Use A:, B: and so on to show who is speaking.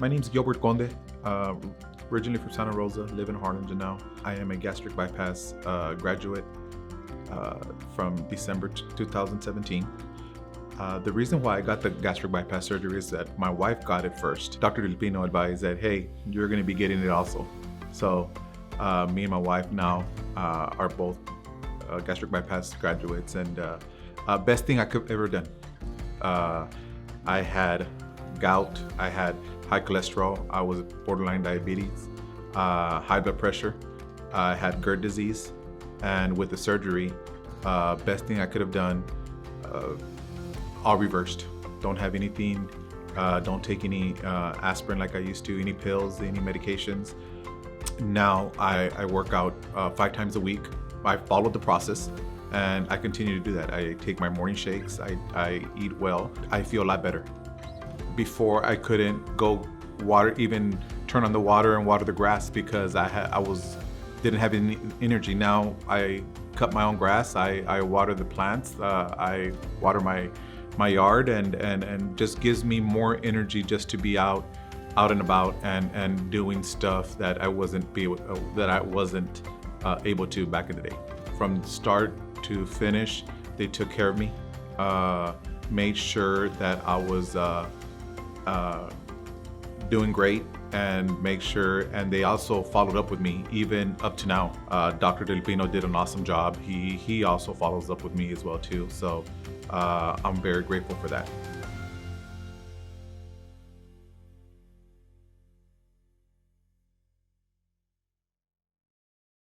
A: My name's Gilbert Grande, originally from Santa Rosa, live in Harlingen now. I am a gastric bypass graduate from December 2017. The reason why I got the gastric bypass surgery is that my wife got it first. Dr. Delpino advised that, hey, you're going to be getting it also. So me and my wife now are both gastric bypass graduates, and best thing I could ever done. I had gout, I had high cholesterol, I was borderline diabetes, high blood pressure, I had GERD disease, and with the surgery, best thing I could have done, all reversed. Don't have anything, don't take any aspirin like I used to, any pills, any medications. Now I work out 5 times a week. I followed the process and I continue to do that. I take my morning shakes, I eat well, I feel a lot better. Before I couldn't go even turn on the water and water the grass because didn't have any energy. Now I cut my own grass, I water the plants, I water my yard, and just gives me more energy just to be out and about and doing stuff that I wasn't able to back in the day. From start to finish, they took care of me, made sure that I was doing great, and they also followed up with me even up to now. Dr. Delpino did an awesome job. He also follows up with me as well too. So I'm very grateful for that.